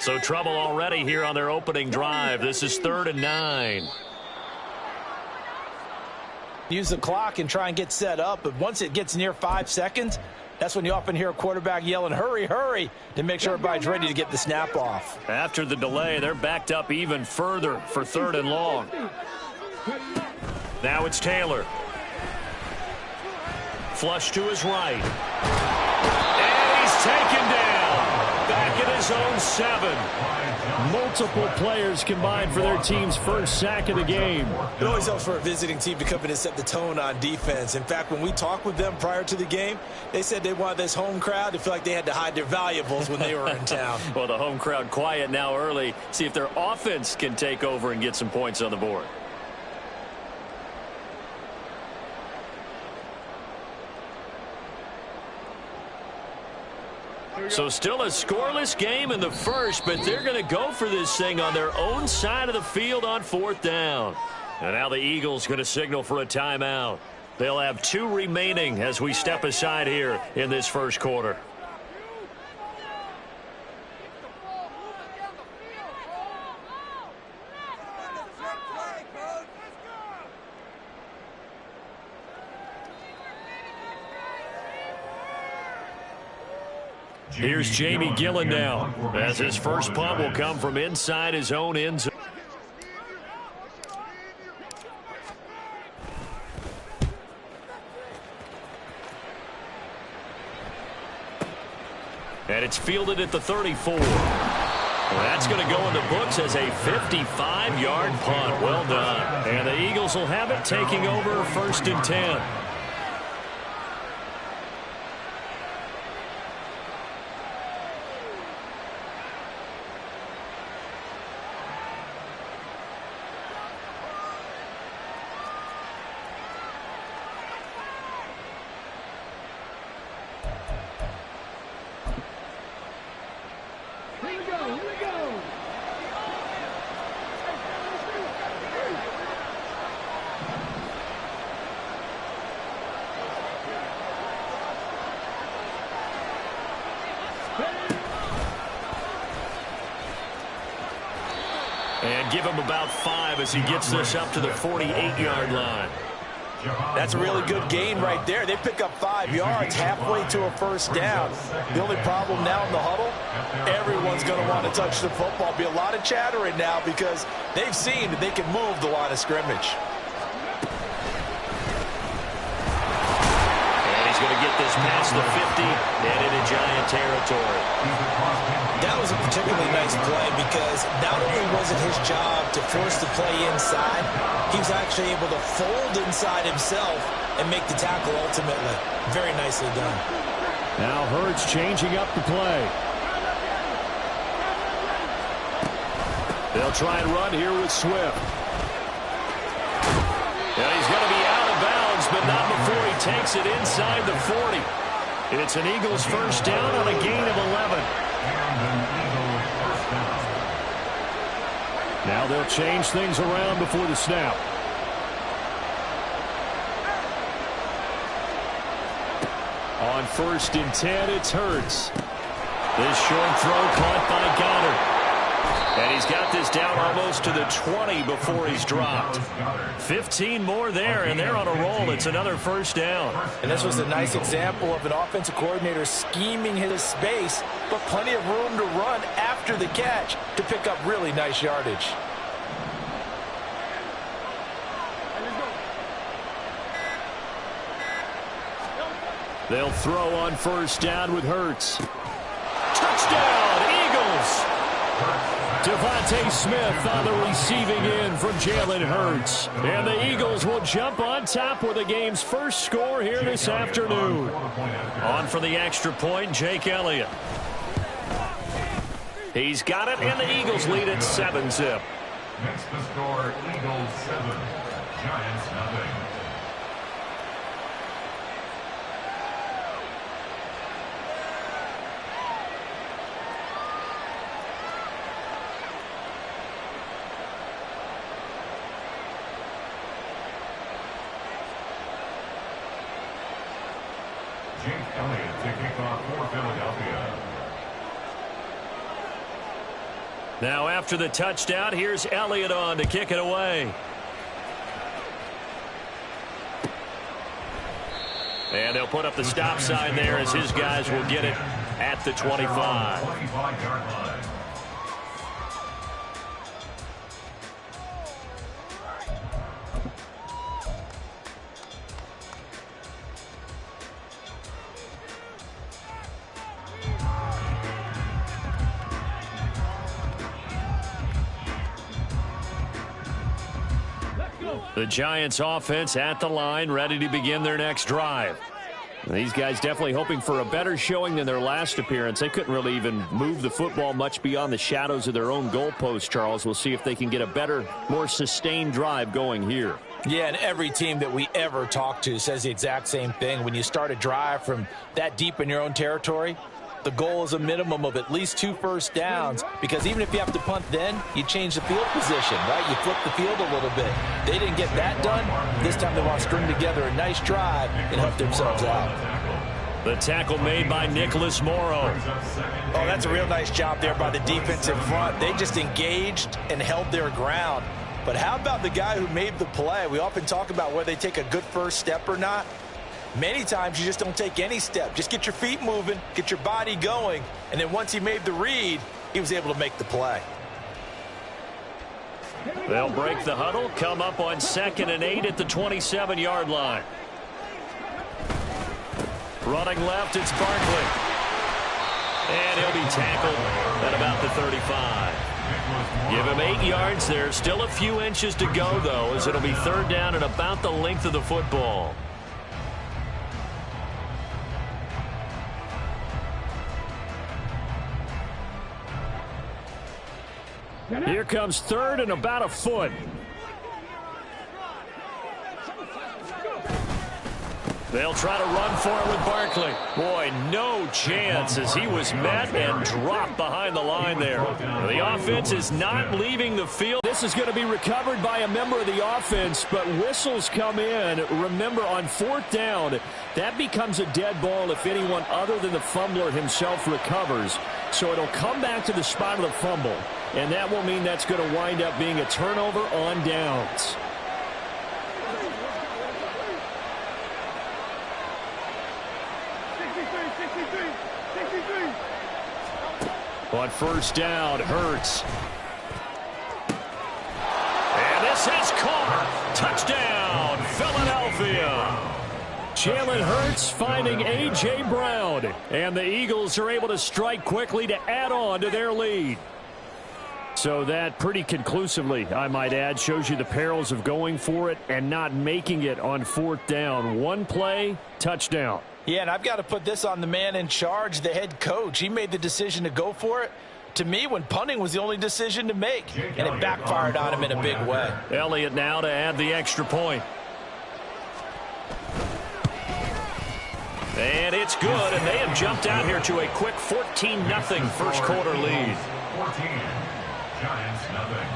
So trouble already here on their opening drive. This is 3rd and 9. Use the clock and try and get set up, but once it gets near 5 seconds, that's when you often hear a quarterback yelling, hurry, hurry, to make sure everybody's ready to get the snap off. After the delay, they're backed up even further for 3rd and long. Now it's Taylor. Flush to his right. And he's taken down. Back at his own 7. Multiple players combined for their team's first sack of the game. It always helps for a visiting team to come in and set the tone on defense. In fact, when we talked with them prior to the game, they said they wanted this home crowd to feel like they had to hide their valuables when they were in town. Well, the home crowd quiet now early. See if their offense can take over and get some points on the board. So still a scoreless game in the first, but they're going to go for this thing on their own side of the field on 4th down. And now the Eagles going to signal for a timeout. They'll have 2 remaining as we step aside here in this first quarter. Here's Jamie Gillen now, as his first punt will come from inside his own end zone. And it's fielded at the 34. Well, that's going to go in the books as a 55-yard punt. Well done. And the Eagles will have it, taking over 1st and 10. And give him about 5 as he gets this up to the 48-yard line. That's a really good gain right there. They pick up 5 yards halfway to a 1st down. The only problem now in the huddle, everyone's going to want to touch the football. Be a lot of chattering now because they've seen that they can move the line of scrimmage. And he's going to get this past the 50 and into Giant territory. That was a particularly nice play because not only was it his job to force the play inside, he was actually able to fold inside himself and make the tackle ultimately. Very nicely done. Now Hurts changing up the play. They'll try and run here with Swift. And he's going to be out of bounds, but not before he takes it inside the 40. It's an Eagles first down on a gain of 11. Now they'll change things around before the snap. On 1st and 10, it's Hurts. This short throw caught by Goddard. And he's got this down almost to the 20 before he's dropped. 15 more there, and they're on a roll. It's another first down. And this was a nice example of an offensive coordinator scheming his space, but plenty of room to run after the catch to pick up really nice yardage. They'll throw on 1st down with Hurts. Touchdown, Eagles! Devontae Smith on the receiving end from Jalen Hurts. And the Eagles will jump on top with the game's first score here this afternoon. On for the extra point, Jake Elliott. He's got it, and the Eagles lead at 7-zip. Next to score, Eagles 7, Giants nothing. Elliott to kick off for Philadelphia. Now after the touchdown, here's Elliott on to kick it away. And they'll put up the stop sign there as his guys will get it at the 25. The Giants offense at the line, ready to begin their next drive. These guys definitely hoping for a better showing than their last appearance. They couldn't really even move the football much beyond the shadows of their own goalpost, Charles. We'll see if they can get a better, more sustained drive going here. Yeah, and every team that we ever talk to says the exact same thing. When you start a drive from that deep in your own territory, the goal is a minimum of at least 2 first downs, because even if you have to punt then, you change the field position, right? You flip the field a little bit. They didn't get that done. This time they want to string together a nice drive and help themselves out. The tackle made by Nicholas Morrow. Oh, that's a real nice job there by the defensive front. They just engaged and held their ground. But how about the guy who made the play? We often talk about whether they take a good first step or not. Many times you just don't take any step. Just get your feet moving, get your body going, and then once he made the read, he was able to make the play. They'll break the huddle, come up on 2nd and 8 at the 27-yard line. Running left, it's Barkley. And he'll be tackled at about the 35. Give him 8 yards there. Still a few inches to go, though, as it'll be 3rd down and about the length of the football. Here comes 3rd and about a foot. They'll try to run for it with Barkley. Boy, no chance as he was met and dropped behind the line there. The offense is not leaving the field. This is going to be recovered by a member of the offense, but whistles come in. Remember, on 4th down, that becomes a dead ball if anyone other than the fumbler himself recovers. So it'll come back to the spot of the fumble, and that will mean that's going to wind up being a turnover on downs. On 1st down, Hurts. And this is caught. Touchdown, Philadelphia. Jalen Hurts finding A.J. Brown. And the Eagles are able to strike quickly to add on to their lead. So that pretty conclusively, I might add, shows you the perils of going for it and not making it on 4th down. One play, touchdown. Yeah, and I've got to put this on the man in charge, the head coach. He made the decision to go for it. To me, when punting was the only decision to make, and it backfired on him in a big way. Elliott now to add the extra point. And it's good, and they have jumped out here to a quick 14-0 first quarter lead. 14, Giants nothing.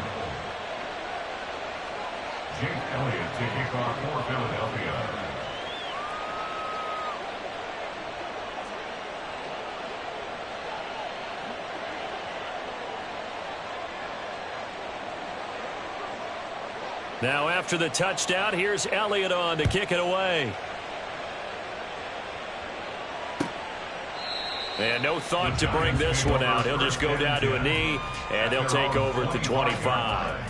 Jake Elliott to kick off for Philadelphia. Now after the touchdown, here's Elliott on to kick it away. And no thought to bring this one out. He'll just go down to a knee, and they'll take over at the 25.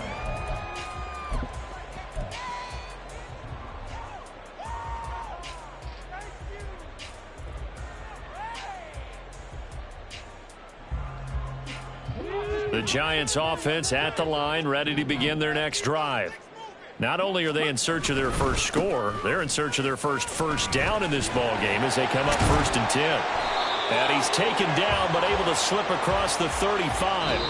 The Giants offense at the line, ready to begin their next drive. Not only are they in search of their first score, they're in search of their first down in this ball game as they come up 1st and 10. And he's taken down but able to slip across the 35.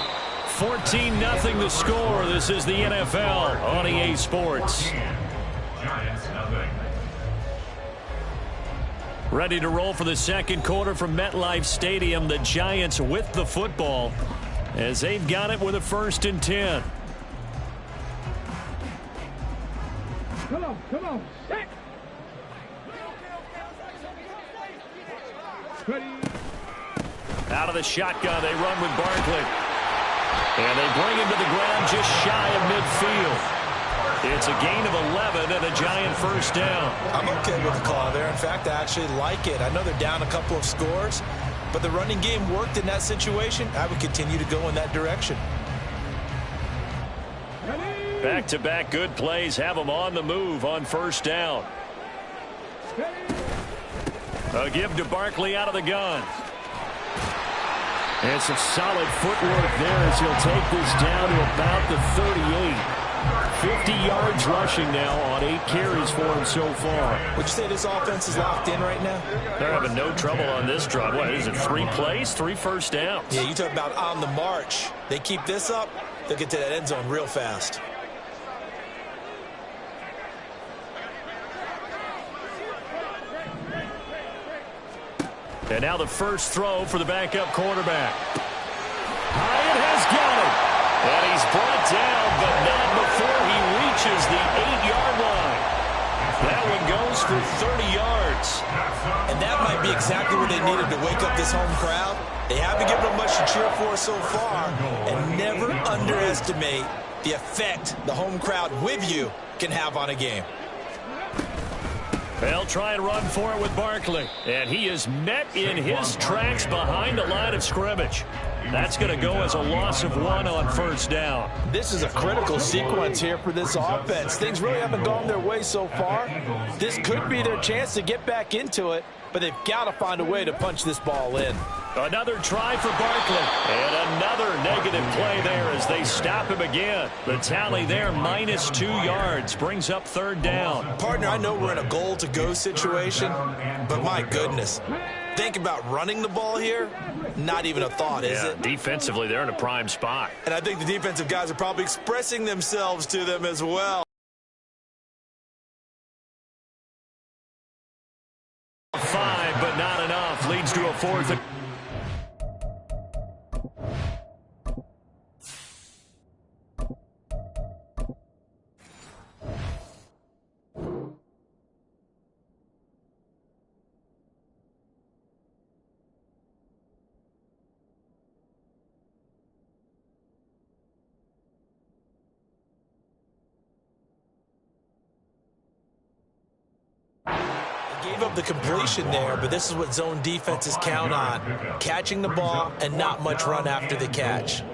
14-0 the score. This is the NFL on EA Sports. Giants nothing. Ready to roll for the second quarter from MetLife Stadium. The Giants with the football as they've got it with a 1st and 10. Come on, set. Out of the shotgun, they run with Barkley. And they bring him to the ground just shy of midfield. It's a gain of 11 and a Giant first down. I'm okay with the call there. In fact, I actually like it. I know they're down a couple of scores, but the running game worked in that situation. I would continue to go in that direction. Back-to-back good plays have them on the move on first down. A give to Barkley out of the gun. And some solid footwork there as he'll take this down to about the 38. 50 yards rushing now on 8 carries for him so far. Would you say this offense is locked in right now? They're having no trouble on this drive. What is it, 3 plays, 3 first downs? Yeah, you talk about on the march. They keep this up, they'll get to that end zone real fast. And now the first throw for the backup quarterback. Hyatt has got it. And he's brought down, but not before he reaches the 8-yard line. That one goes for 30 yards. And that might be exactly what they needed to wake up this home crowd. They haven't given them much to cheer for so far. And never underestimate the effect the home crowd with you can have on a game. They'll try and run for it with Barkley. And he is met in his tracks behind the line of scrimmage. That's going to go as a loss of 1 on first down. This is a critical sequence here for this offense. Things really haven't gone their way so far. This could be their chance to get back into it, but they've got to find a way to punch this ball in. Another try for Barkley. And another negative play there as they stop him again. The tally there, -2 yards, brings up third down. Partner, I know we're in a goal-to-go situation, but my goodness. Think about running the ball here. Not even a thought, is it? Defensively, they're in a prime spot. And I think the defensive guys are probably expressing themselves to them as well. 5, but not enough. Leads to a 4th. Gave up the completion there, but this is what zone defenses count on. Catching the ball and not much run after the catch.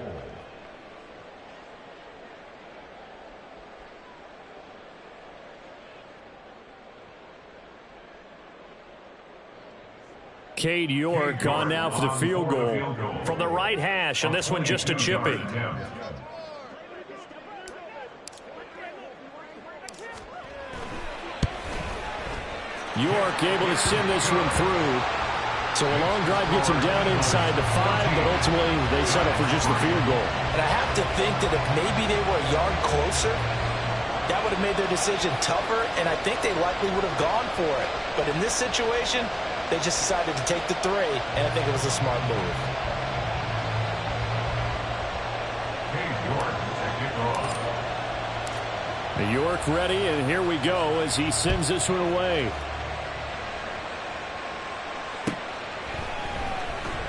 Cade York on now for the field goal from the right hash, and this one just a chippy. York able to send this one through. So a long drive gets him down inside the 5, but ultimately they settle for just the field goal. And I have to think that if maybe they were a yard closer, that would have made their decision tougher, and I think they likely would have gone for it. But in this situation, they just decided to take the 3, and I think it was a smart move. York ready, and here we go as he sends this one away.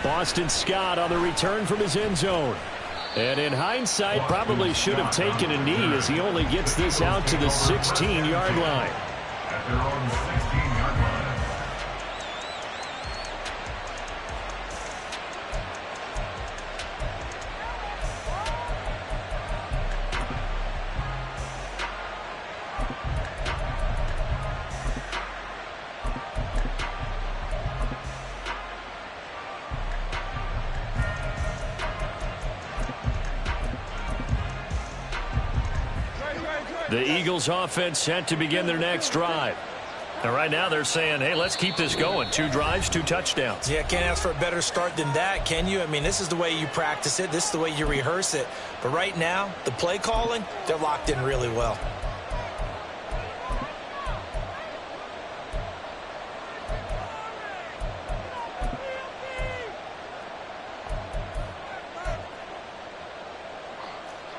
Boston Scott on the return from his end zone. And in hindsight, probably should have taken a knee as he only gets this out to the 16-yard line. At their own 16-yard line. The Eagles offense set to begin their next drive. And right now they're saying, hey, let's keep this going. 2 drives, 2 touchdowns. Yeah, can't ask for a better start than that, can you? I mean, this is the way you practice it. This is the way you rehearse it. But right now, the play calling, they're locked in really well.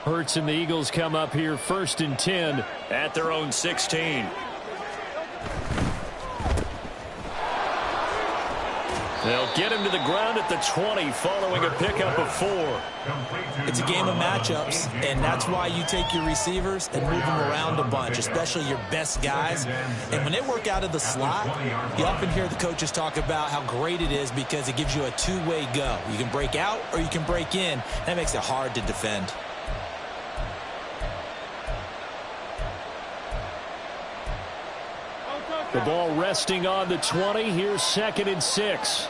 Hurts and the Eagles come up here 1st and 10 at their own 16. They'll get him to the ground at the 20 following a pickup of 4. It's a game of matchups, and that's why you take your receivers and move them around a bunch, especially your best guys. And when they work out of the slot, you often hear the coaches talk about how great it is because it gives you a two-way go. You can break out or you can break in. That makes it hard to defend. The ball resting on the 20. Here's 2nd and 6.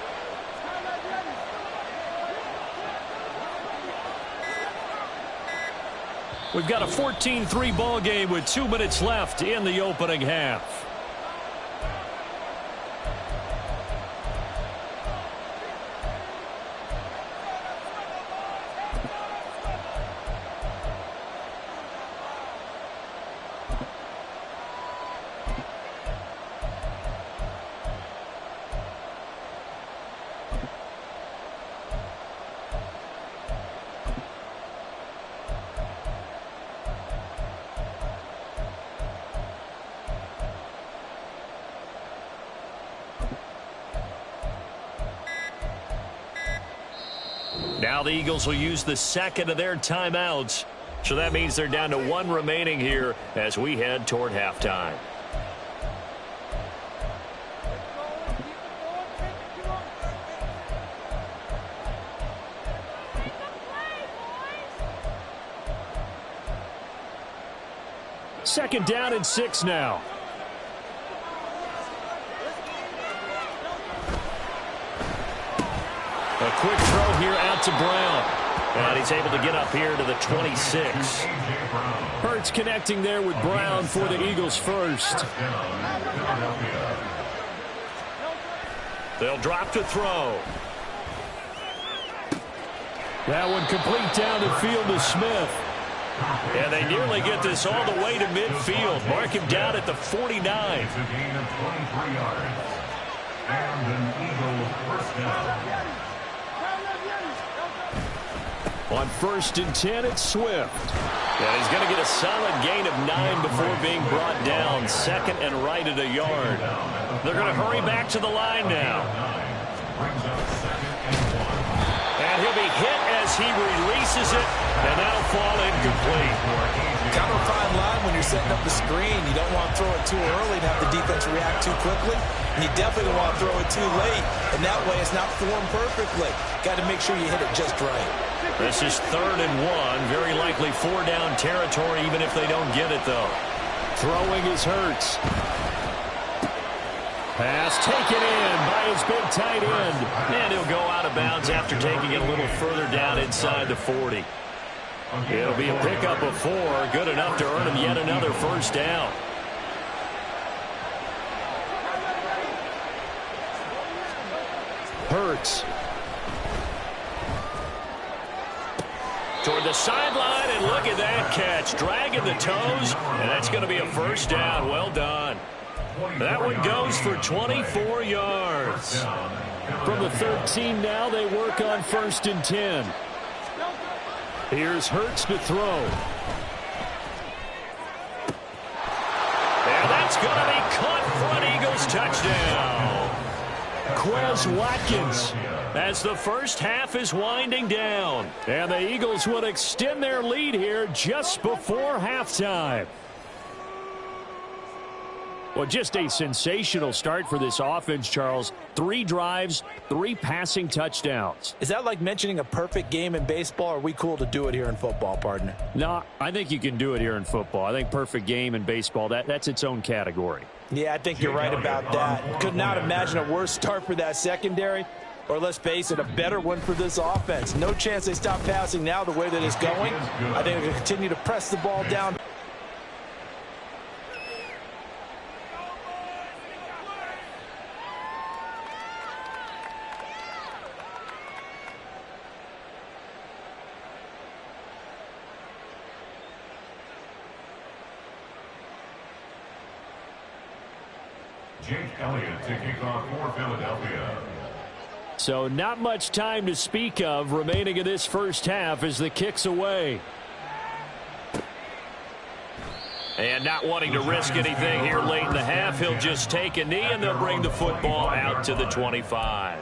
We've got a 14-3 ball game with 2 minutes left in the opening half. Now the Eagles will use the second of their timeouts. So that means they're down to 1 remaining here as we head toward halftime. Second down and 6 now. A quick throw here out to Brown. And he's able to get up here to the 26. Hurts connecting there with Brown for the Eagles first. They'll drop to throw. That one complete down the field to Smith. And they nearly get this all the way to midfield. Mark him down at the 49. It's a gain of 23 yards. And an Eagles first down. On 1st and 10, it's Swift. And he's going to get a solid gain of 9 before being brought down. 2nd and right at a yard. They're going to hurry back to the line now. And he'll be hit as he releases it, and that'll fall incomplete. Kind of a fine line when you're setting up the screen. You don't want to throw it too early and have the defense react too quickly. And you definitely don't want to throw it too late. And that way it's not formed perfectly. Got to make sure you hit it just right. This is 3rd and 1. Very likely 4-down territory, even if they don't get it, though. Throwing is Hurts. Pass taken in by his big tight end. And he'll go out of bounds after taking it a little further down inside the 40. It'll be a pickup of 4. Good enough to earn him yet another first down. Hurts. Toward the sideline, and look at that catch. Dragging the toes, and that's going to be a first down. Well done. That one goes for 24 yards. From the 13 now, they work on 1st and 10. Here's Hurts to throw. And that's going to be caught for an Eagles touchdown. Quez Watkins. As the first half is winding down. And the Eagles would extend their lead here just before halftime. Well, just a sensational start for this offense, Charles. 3 drives, 3 passing touchdowns. Is that like mentioning a perfect game in baseball? Or are we cool to do it here in football, partner? No, I think you can do it here in football. I think perfect game in baseball, that's its own category. Yeah, I think you're right about that. Could not imagine a worse start for that secondary. Or let's face it, a better one for this offense. No chance they stop passing now the way that it's going. I think they'll continue to press the ball down. Jake Elliott to kick off for Philadelphia. So not much time to speak of remaining in this first half as the kick's away. And not wanting to risk anything here late in the half, he'll just take a knee and they'll bring the football out to the 25.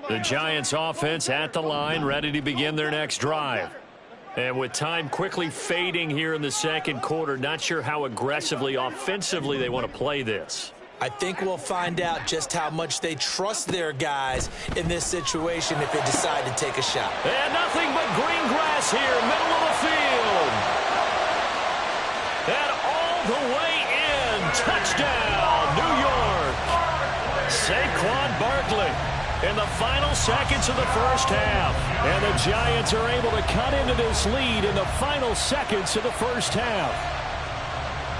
The Giants offense at the line, ready to begin their next drive. And with time quickly fading here in the second quarter, not sure how aggressively, offensively they want to play this. I think we'll find out just how much they trust their guys in this situation if they decide to take a shot. And nothing but green grass here, middle of the field. And all the way in, touchdown, New York. Saquon Barkley in the final seconds of the first half. And the Giants are able to cut into this lead in the final seconds of the first half.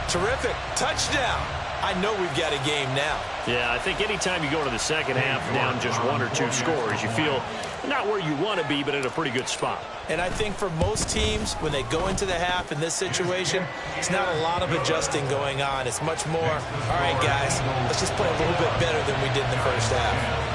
Terrific. Touchdown. I know we've got a game now. Yeah, I think anytime you go to the second half down just 1 or 2 scores, you feel not where you want to be, but in a pretty good spot. And I think for most teams, when they go into the half in this situation, it's not a lot of adjusting going on. It's much more, all right, guys, let's just play a little bit better than we did in the first half.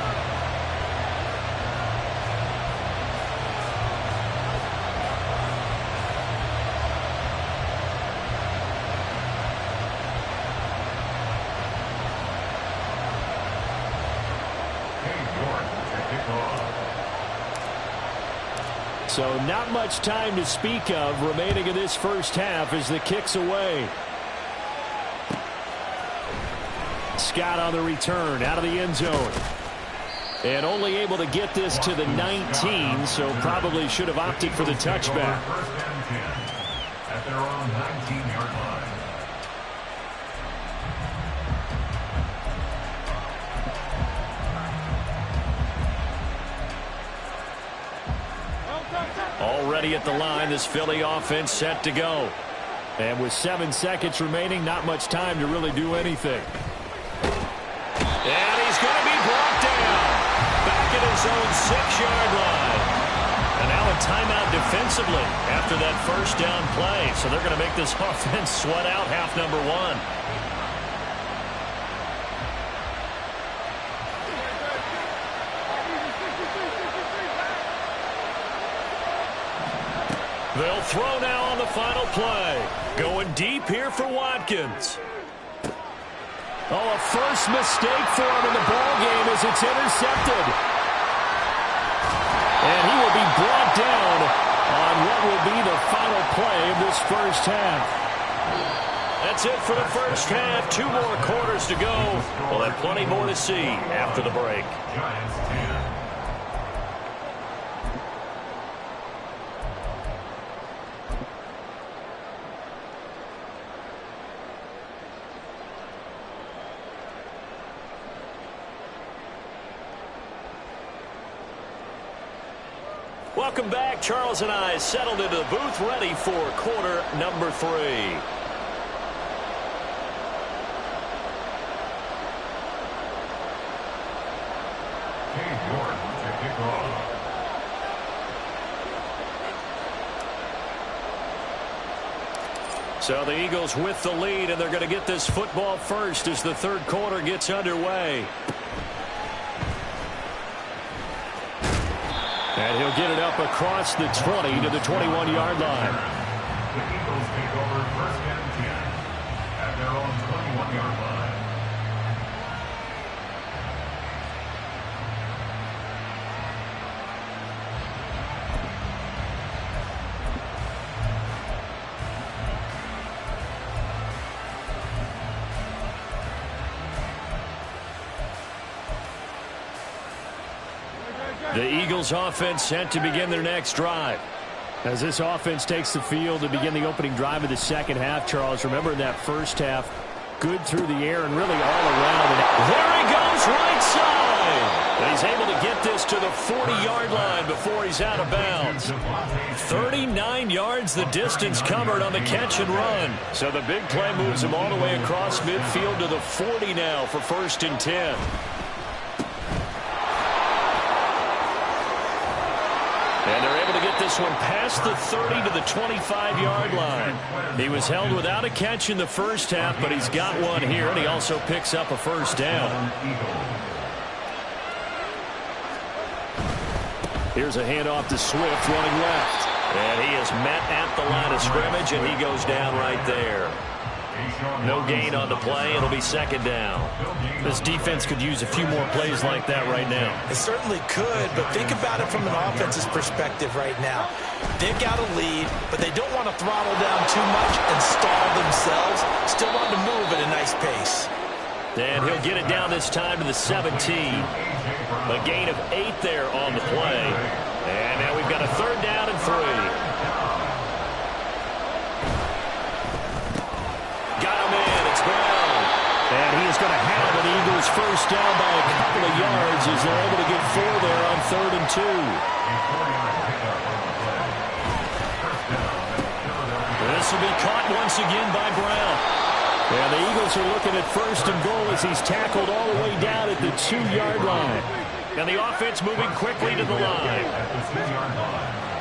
So not much time to speak of remaining in this first half as the kick's away. Scott on the return out of the end zone. And only able to get this to the 19, so probably should have opted for the touchback. First and 10 at their own 19-yard line. Already at the line, this Philly offense set to go. And with 7 seconds remaining, not much time to really do anything. And he's going to be brought down. Back at his own 6-yard line. And now a timeout defensively after that first down play. So they're going to make this offense sweat out half number 1. They'll throw now on the final play. Going deep here for Watkins. Oh, a first mistake for him in the ballgame as it's intercepted. And he will be brought down on what will be the final play of this first half. That's it for the first half. 2 more quarters to go. We'll have plenty more to see after the break. Giants 10. Welcome back. Charles and I settled into the booth ready for quarter number 3. Jordan to kick off. So the Eagles with the lead, and they're going to get this football first as the third quarter gets underway. And he'll get it up across the 20 to the 21-yard line. The Eagles take over first and 10 at their own 21-yard line. The Eagles offense set to begin their next drive. As this offense takes the field to begin the opening drive of the second half, Charles, remember in that first half, good through the air and really all around. And there he goes right side. And he's able to get this to the 40-yard line before he's out of bounds. 39 yards the distance covered on the catch and run. So the big play moves him all the way across midfield to the 40 now for first and 10. And they're able to get this one past the 30 to the 25-yard line. He was held without a catch in the first half, but he's got one here, and he also picks up a first down. Here's a handoff to Swift running left. And he is met at the line of scrimmage, and he goes down right there. No gain on the play. It'll be second down. This defense could use a few more plays like that right now. It certainly could, but think about it from an offense's perspective right now. They've got a lead, but they don't want to throttle down too much and stall themselves. Still want to move at a nice pace. And he'll get it down this time to the 17. A gain of 8 there on the play. And now we've got a third down and 3. Got him in. It's Brown. And he is going to have an Eagles first down by a couple of yards as they're able to get 4 there on 3rd and 2. This will be caught once again by Brown. And the Eagles are looking at 1st and goal as he's tackled all the way down at the 2-yard line. And the offense moving quickly to the line.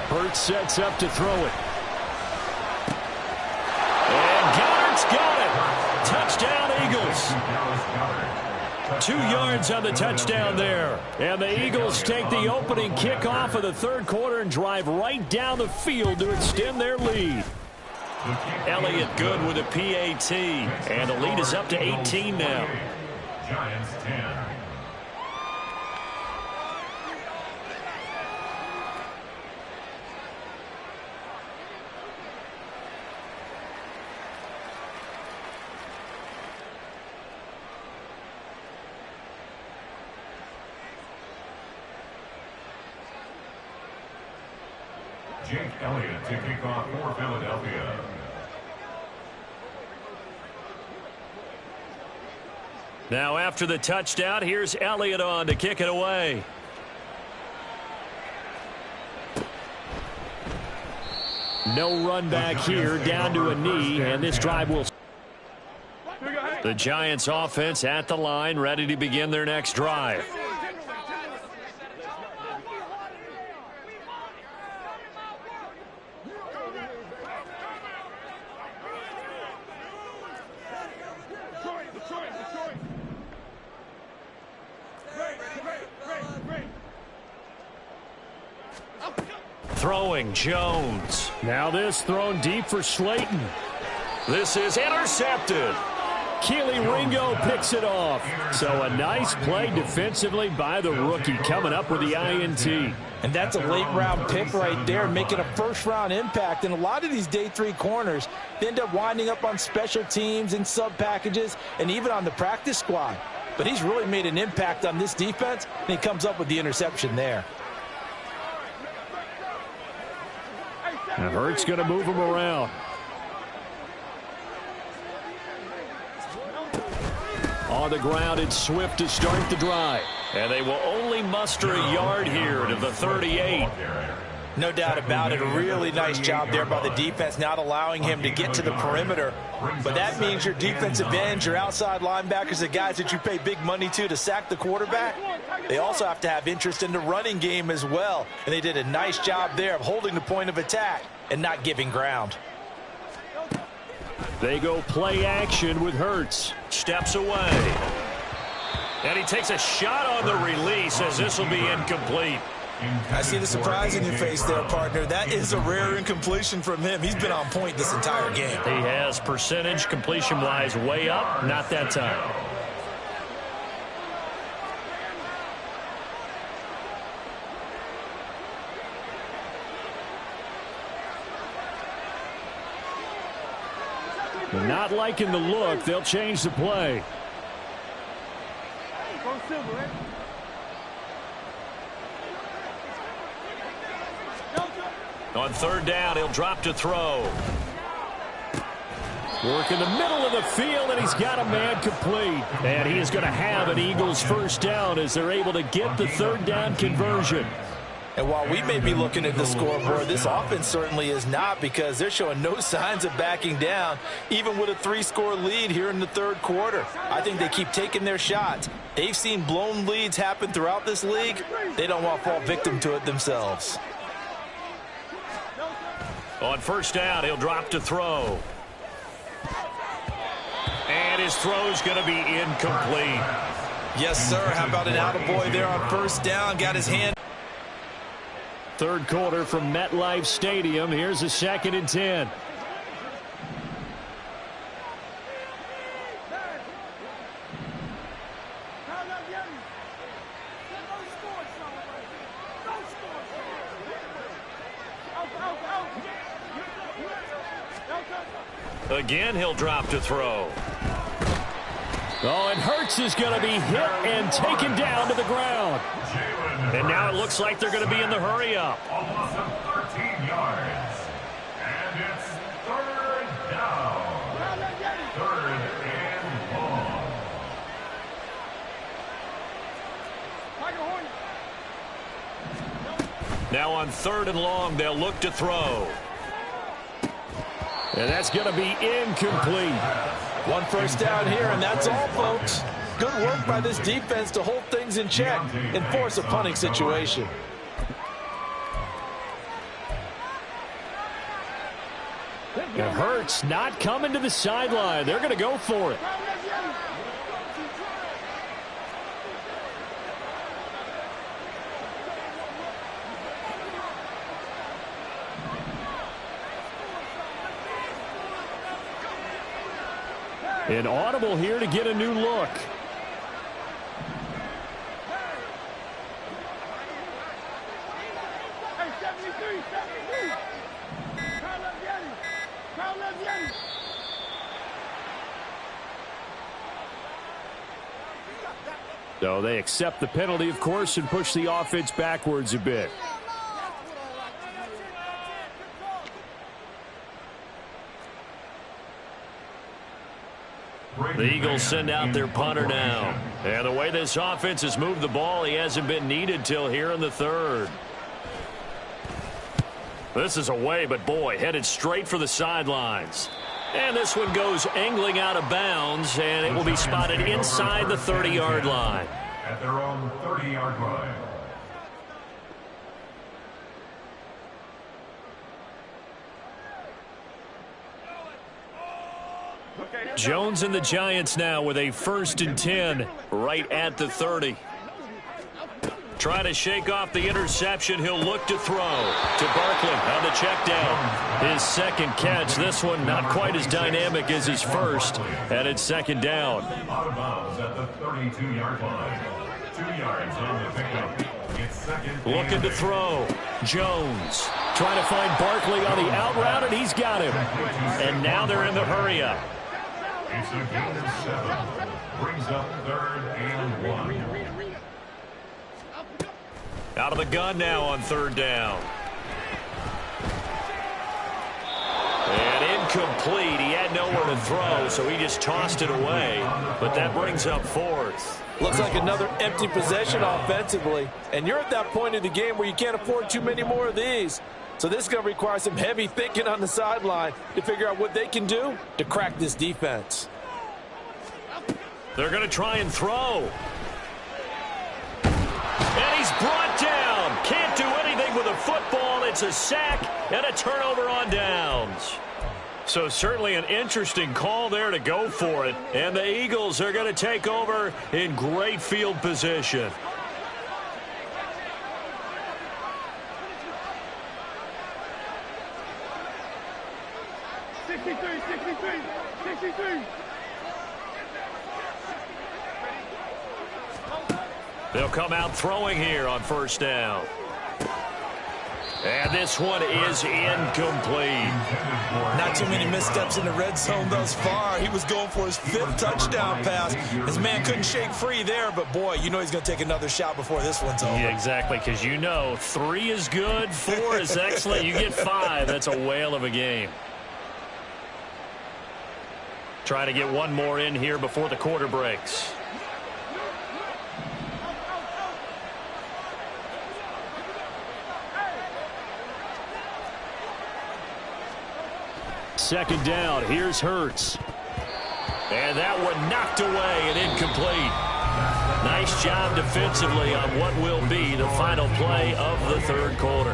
Hurts sets up to throw it. And Goddard's got it. Touchdown, Eagles. 2 yards on the touchdown there. And the Eagles take the opening kickoff of the 3rd quarter and drive right down the field to extend their lead. Elliott good with a PAT. And the lead is up to 18 now. Giants 10. Jake Elliott to kick off for Philadelphia. Now after the touchdown, here's Elliott on to kick it away. No run back here, down to a knee, and this drive will... The Giants offense at the line, ready to begin their next drive. Throwing Jones. Now this thrown deep for Slayton. This is intercepted. Keely Ringo picks it off. So a nice play defensively by the rookie, coming up with the INT. And that's a late-round pick right there, making a first-round impact. And a lot of these day 3 corners, they end up winding up on special teams and sub-packages and even on the practice squad. But he's really made an impact on this defense, and he comes up with the interception there. Now Hurts going to move him around. On the ground, it's Swift to start the drive. And they will only muster a yard here to the 38. No doubt about it. A really nice job there by the defense, not allowing him to get to the perimeter. But that means your defensive ends, your outside linebackers, the guys that you pay big money to sack the quarterback, they also have to have interest in the running game as well. And they did a nice job there of holding the point of attack and not giving ground. They go play action with Hurts. Steps away. And he takes a shot on the release as this will be incomplete. I see the surprise in your face there, partner. That is a rare incompletion from him. He's been on point this entire game. He has percentage completion-wise way up. Not that time. Not liking the look. They'll change the play. On 3rd down, he'll drop to throw. Work in the middle of the field, and he's got a man complete. And he is going to have an Eagles first down as they're able to get the 3rd down conversion. And while we may be looking at the scoreboard, this offense certainly is not, because they're showing no signs of backing down, even with a 3-score lead here in the 3rd quarter. I think they keep taking their shots. They've seen blown leads happen throughout this league. They don't want to fall victim to it themselves. On 1st down, he'll drop to throw. And his throw's going to be incomplete. Yes, sir. How about an attaboy there on 1st down? Got his hand. 3rd quarter from MetLife Stadium. Here's a 2nd and 10. Again, he'll drop to throw. Oh, and Hurts is going to be hit and taken down to the ground. And now it looks like they're going to be in the hurry-up. A loss of 13 yards. And it's third down. Third and long. Now on 3rd and long, they'll look to throw. And that's going to be incomplete. One first down here, and that's all, folks. Good work by this defense to hold things in check and force a punting situation. And Hurts not coming to the sideline. They're going to go for it. An audible here to get a new look. So they accept the penalty, of course, and push the offense backwards a bit. The Eagles send out their punter now. And the way this offense has moved the ball, he hasn't been needed till here in the 3rd. This is away, but boy, headed straight for the sidelines. And this one goes angling out of bounds, and it will be spotted inside the 30-yard line. At their own 30-yard line. Jones and the Giants now with a 1st and 10 right at the 30. Trying to shake off the interception. He'll look to throw to Barkley on the check down. His 2nd catch. This one not quite as dynamic as his first. And it's 2nd down. Out of bounds at the 32-yard line. 2 yards on the pickup. It's 2nd. Looking to throw. Jones trying to find Barkley on the out route, and he's got him. And now they're in the hurry-up. It's a gain of 7. Brings up 3rd and 1. Out of the gun now on 3rd down. And incomplete. He had nowhere to throw, so he just tossed it away. But that brings up 4th. Looks like another empty possession offensively. And you're at that point in the game where you can't afford too many more of these. So this is going to require some heavy thinking on the sideline to figure out what they can do to crack this defense. They're going to try and throw. And he's brought down. Can't do anything with a football. It's a sack and a turnover on downs. So certainly an interesting call there to go for it. And the Eagles are going to take over in great field position. They'll come out throwing here on 1st down. And this one is incomplete. Not too many missteps in the red zone thus far. He was going for his 5th touchdown pass. His man couldn't shake free there, but boy, you know he's going to take another shot before this one's over. Yeah, exactly, because you know 3 is good, 4 is excellent. You get 5. That's a whale of a game. Trying to get one more in here before the quarter breaks. Second down. Here's Hurts. And that one knocked away and incomplete. Nice job defensively on what will be the final play of the 3rd quarter.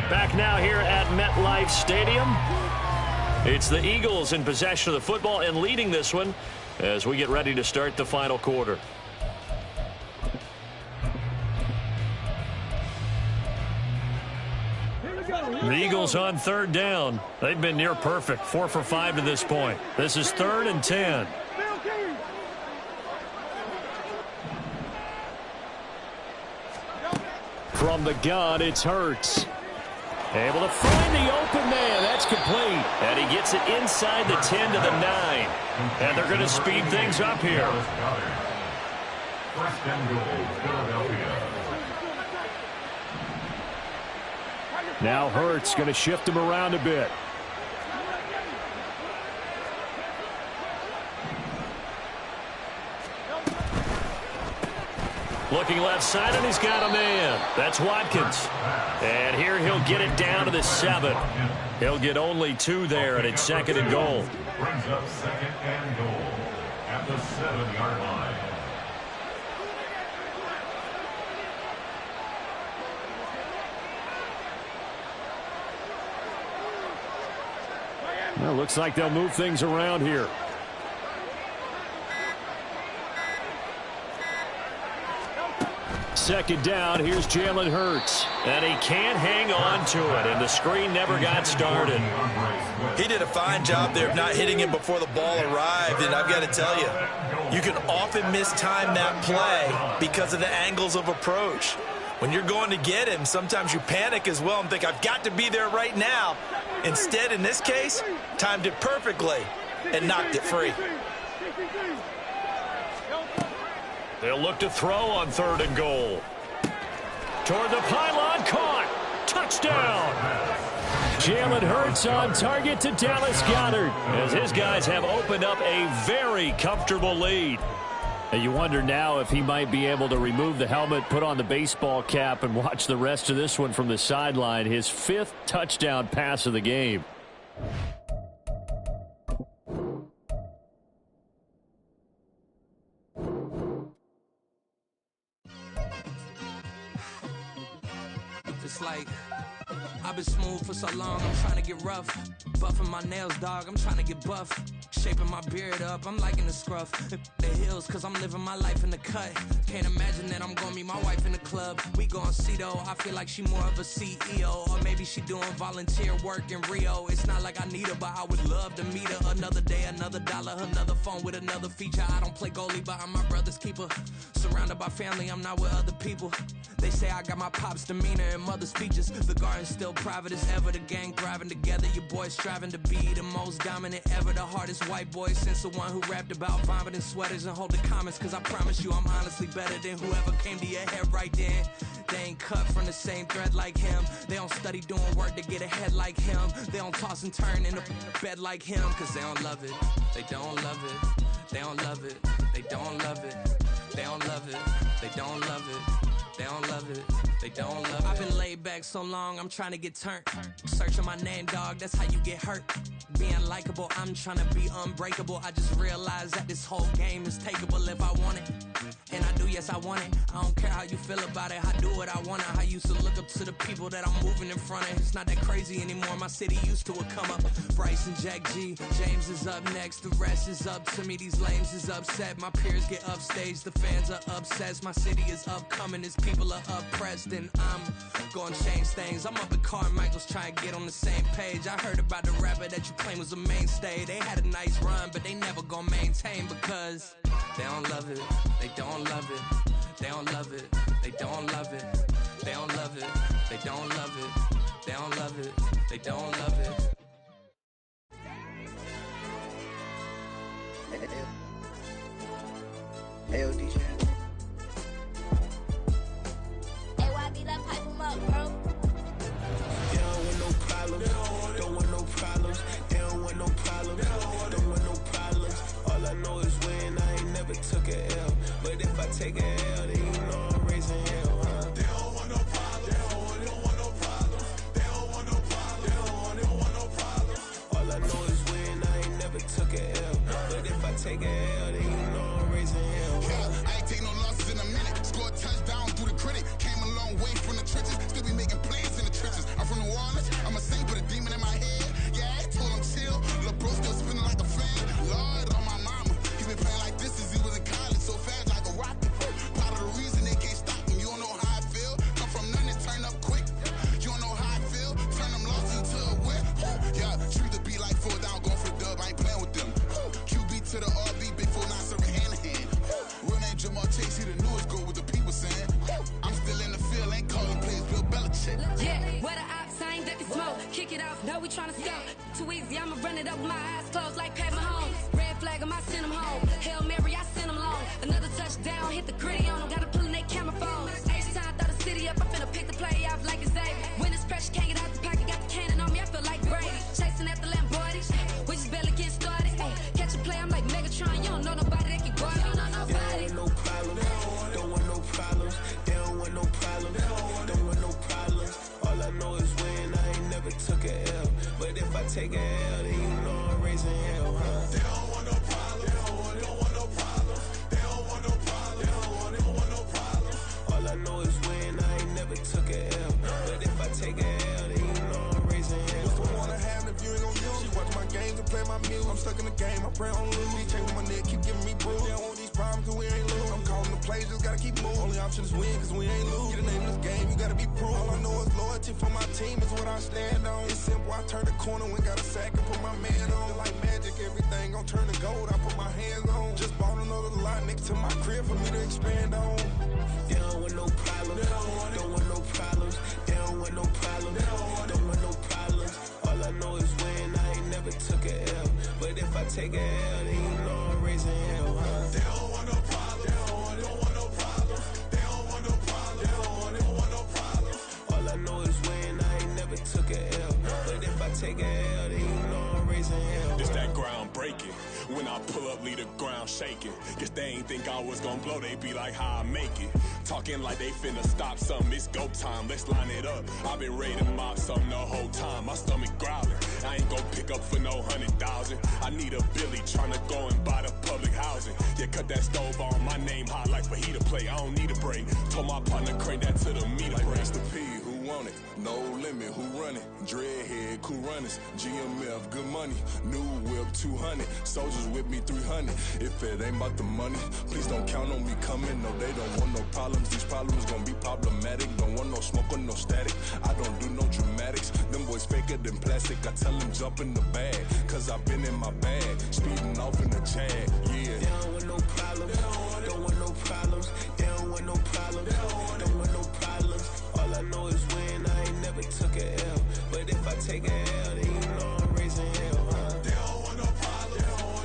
Back now here at MetLife Stadium. It's the Eagles in possession of the football and leading this one as we get ready to start the final quarter. The Eagles on 3rd down. They've been near perfect, 4 for 5 to this point. This is 3rd and 10. From the gun, it's Hurts. Able to find the open man. That's complete. And he gets it inside the 10 to the 9. And they're going to speed things up here. First and goal, Philadelphia. Now Hurts going to shift him around a bit. Looking left side, and he's got a man. That's Watkins. And here he'll get it down to the 7. He'll get only 2 there, and it's second and goal. Brings up second and goal at the 7-yard line. Well, looks like they'll move things around here. Second down, here's Jalen Hurts. And he can't hang on to it, and the screen never got started. He did a fine job there of not hitting him before the ball arrived, and I've got to tell you, you can often mistime that play because of the angles of approach. When you're going to get him, sometimes you panic as well and think, I've got to be there right now. Instead, in this case, timed it perfectly and knocked it free. They'll look to throw on 3rd and goal. Toward the pylon, caught. Touchdown. Jalen Hurts on target to Dallas Goedert, as his guys have opened up a very comfortable lead. And you wonder now if he might be able to remove the helmet, put on the baseball cap, and watch the rest of this one from the sideline. His 5th touchdown pass of the game. It's like I've been smooth for so long, I'm trying to get rough. Buffing my nails, dog, I'm trying to get buff. Shaping my beard up, I'm liking the scruff. The hills, cause I'm living my life in the cut. Can't imagine that I'm gonna meet my wife in the club. We gon' see though, I feel like she more of a CEO. Or maybe she doing volunteer work in Rio. It's not like I need her, but I would love to meet her. Another day, another dollar, another phone with another feature. I don't play goalie, but I'm my brother's keeper. Surrounded by family, I'm not with other people. They say I got my pop's demeanor and mother's features. The garden's still private as ever. The gang thriving together. Your boys striving to be the most dominant ever. The hardest white boy since the one who rapped about vomiting sweaters and holding comments. Cause I promise you I'm honestly better than whoever came to your head right then. They ain't cut from the same thread like him. They don't study doing work to get ahead like him. They don't toss and turn in the bed like him. Cause they don't love it. They don't love it. They don't love it. They don't love it. They don't love it. They don't love it. They don't love it. They don't love it. I've been laid back so long, I'm trying to get turned. Searching my name, dog, that's how you get hurt. Being likable, I'm trying to be unbreakable. I just realized that this whole game is takeable if I want it. And I do, yes, I want it. I don't care how you feel about it. I do what I want. I used to look up to the people that I'm moving in front of. It's not that crazy anymore. My city used to a come up. Bryce and Jack G. James is up next. The rest is up to me. These lames is upset. My peers get upstage. The fans are obsessed. My city is upcoming. His people are oppressed. And I'm gonna change things. I'm up at Carmichael's trying to get on the same page. I heard about the rapper that you claim was a mainstay. They had a nice run, but they never gonna maintain because they don't love it. They don't love it. They don't love it. They don't love it. They don't love it. They don't love it. They don't love it. They don't love it. Hey, DJ. Hey, YB, that pipe him up, bro. They don't want no problems. Don't want no problems. They don't want no problems. Don't want no problems. All I know is when I ain't never took a L. But if I take a L, then you know I'm raising hell, huh? They don't want no problems. They don't want no problems. They don't want no problems. They don't want no shit. Yeah, where the ops, I ain't ducking smoke. Kick it off, no, we tryna scope. Too easy, I'ma run it up with my eyes closed like Pat Mahomes. Red flag, I send him home. Hail Mary, I send him long. Another touchdown, hit the gritty on him. Gotta pull in they camera phone. H-time, throw the city up. I'm finna pick the play off like it's Xavier. When this pressure can't get out the pocket, got the cannon on me, I feel like Brady. Chasing at the Lamborghini, we just barely get started. Ay, catch a play, I'm like Megatron. You don't know nobody that can guard me. You know nobody. They don't want no problems. Don't want no problems. They don't want no problems. Don't want no problems. All I know is win. I ain't never took a L. But if I take a L, then you know I'm raising hell, huh? They don't want no problems. Don't want no problems. They don't want no problems. Don't want no problems. All I know is win. I ain't never took a L. But if I take a L, then you know I'm raising hell. What's the one I have if you ain't gon' use? She watch my games and play my music. I'm stuck in the game. I pray on lose. These chains with my neck keep giving me bruise. They don't want these problems cause we ain't lose. I'm calling the plays, just gotta keep moving. Only option is win cause we ain't lose. Get a name in this game, you gotta be proof. All I know is loyalty for my team is what I stand on. It's simple, I turn the corner when got a sack and put my man on. Like magic, everything gon' turn to gold. I put my hands on. Just bought another lot next to my crib for me to expand on. They don't want no problems. Don't want no problems. They don't want no problems. Don't want no problems. All I know is win. I ain't never took a L. But if I take a L, then you know I'm raising hell, huh? They don't want no problems. Don't want no problems. They don't want no problems. Don't want no problems. All I know is win. I ain't never took a L. But if I take a L, then you know I'm raising hell. It's that ground breaking. When I pull up, leave the ground shaking. Guess they ain't think I was gon' blow, they be like, how I make it. Talking like they finna stop something, it's go time, let's line it up. I've been ready to mob something the whole time, my stomach growling. I ain't gon' pick up for no 100,000. I need a Billy tryna go and buy the public housing. Yeah, cut that stove on, my name hot like fajita play. I don't need a break. Told my partner crank that to the meter break. Mr. P, who want it? No limit, who run it? Dreadhead, cool runners. GMF, good money. New whip, 200. Soldiers with me, 300. If it ain't about the money, please don't count on me coming. No, they don't want no problems. These problems gon' be problematic. Don't want no smoke or no static. I don't do no dramatics. Them boys faker than plastic. I tell them jump in the bag, cause I've been in my bag. Speeding off in the Jag, yeah. They don't want no problems. Don't want no problems. They don't want no problems. Don't want no problems. All I know is win. I ain't never took a L. But if I take a L, then you know I'm raising hell, huh? They don't want no problems.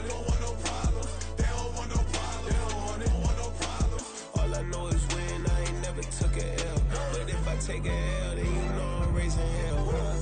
Don't want no problems. They don't want no problems. Don't want no problems. All I know is win. I ain't never took a L. But if I take a L, then you know I'm raising hell, huh?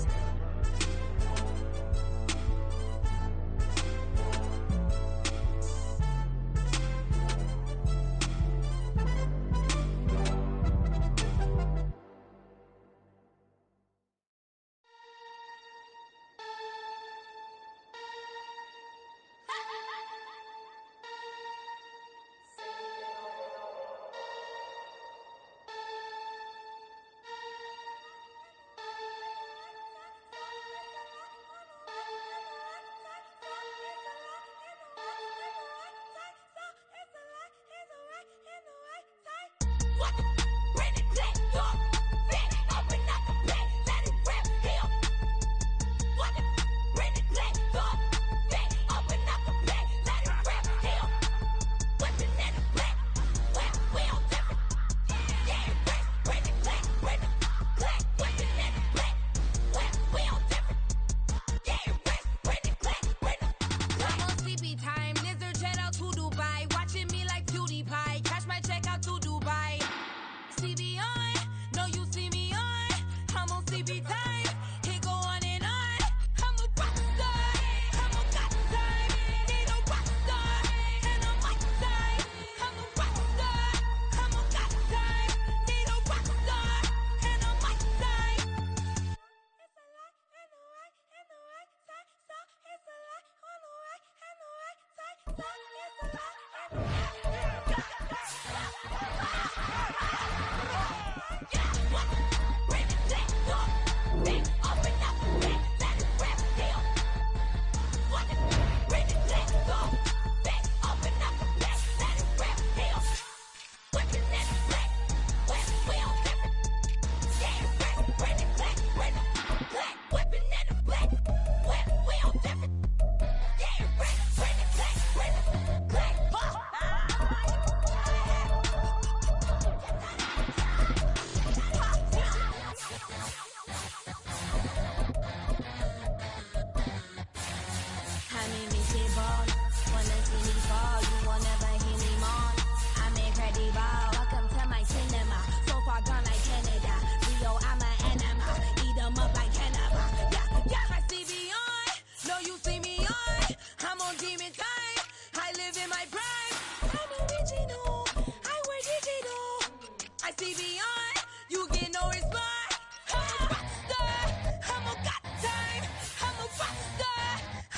I see beyond. You get no response. I'm a rock star. I'm a got time. I'm a rock star.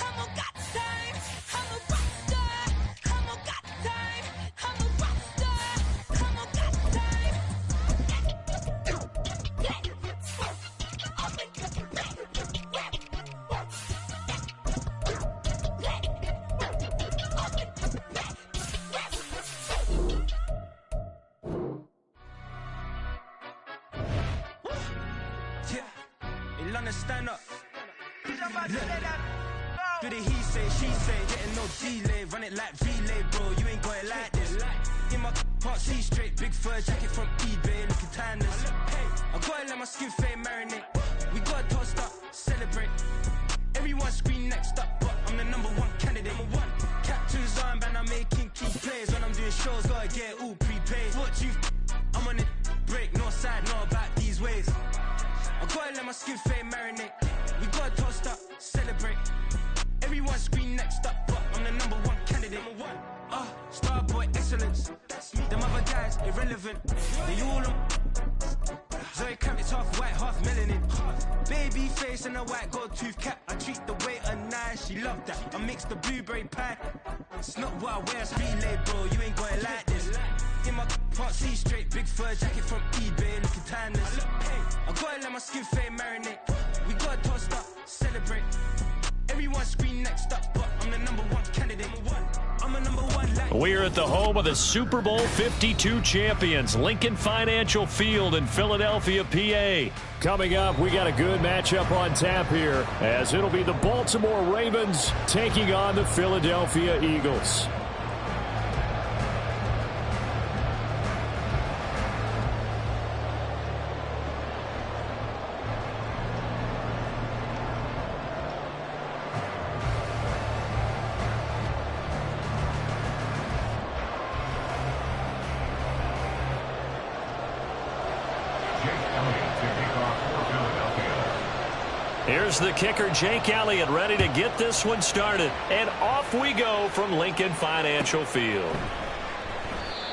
I'm a got time. I'm a rock star. I'm a got time. I'm a rock star. I'm a got time. Yeah, in London, stand up. Look. Do the he say, she say, getting no delay, run it like relay, bro. You ain't got it like this. In my can't see straight, big fur jacket from eBay, looking timeless. I gotta let my skin fade marinate. We gotta toast up, celebrate. Everyone scream next up, but I'm the #1 candidate. Captain's armband, I'm making key plays. When I'm doing shows, gotta get it all prepaid. What you I'm on it, break, no side, no about these ways. I gotta let my skin fade marinate. We gotta toast up, celebrate. Everyone scream next up, but I'm the #1 candidate. Starboy excellence. Them other guys irrelevant. They all on. Zoe Camp, it's half white, half melanin. Baby face and a white gold tooth cap. I treat the waiter nice, she love that. I mix the blueberry pie. It's not what I wear, it's relay, bro. You ain't got it like this. In my can't see straight, big fur jacket from eBay, looking timeless. I gotta let my skin fade marinate. We gotta toast up, celebrate. Everyone scream next up, but I'm the #1 candidate. I'm a #1 like. We're at the home of the Super Bowl 52 champions, Lincoln Financial Field in Philadelphia, PA. Coming up, we got a good matchup on tap here, as it'll be the Baltimore Ravens taking on the Philadelphia Eagles. Here's the kicker, Jake Elliott, ready to get this one started. And off we go from Lincoln Financial Field.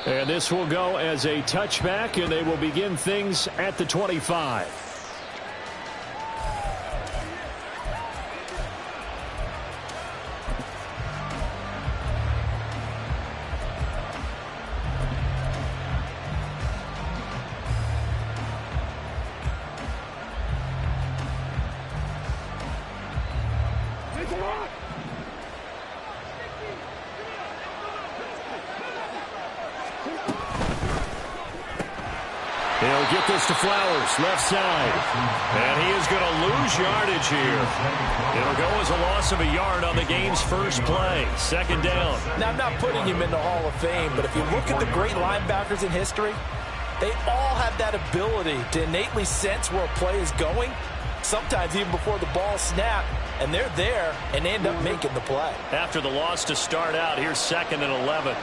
And this will go as a touchback, and they will begin things at the 25. He'll get this to Flowers, left side. And he is going to lose yardage here. It'll go as a loss of a yard on the game's first play. Second down. Now, I'm not putting him in the Hall of Fame, but if you look at the great linebackers in history, they all have that ability to innately sense where a play is going, sometimes even before the ball snapped, and they're there and they end up making the play. After the loss to start out, here's 2nd and 11.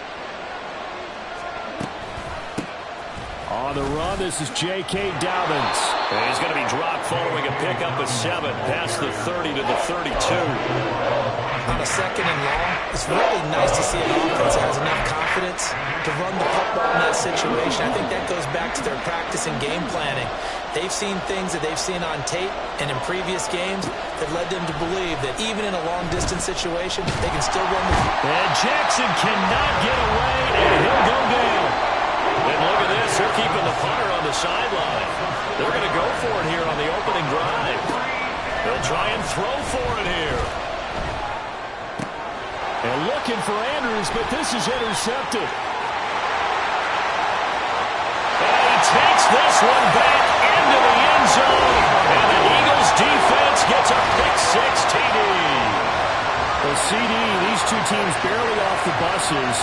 On the run, this is J.K. Dobbins. And he's going to be dropped following a pickup of 7 past the 30 to the 32. On a 2nd and long, it's really nice to see an offense that has enough confidence to run the football in that situation. I think that goes back to their practice and game planning. They've seen things that they've seen on tape and in previous games that led them to believe that even in a long-distance situation, they can still run the football. And Jackson cannot get away, and he'll go down. And look at this, they're keeping the punter on the sideline. They're going to go for it here on the opening drive. They'll try and throw for it here. And looking for Andrews, but this is intercepted. And he takes this one back into the end zone. And the Eagles defense gets a pick-6 TD. The CD, these two teams barely off the buses.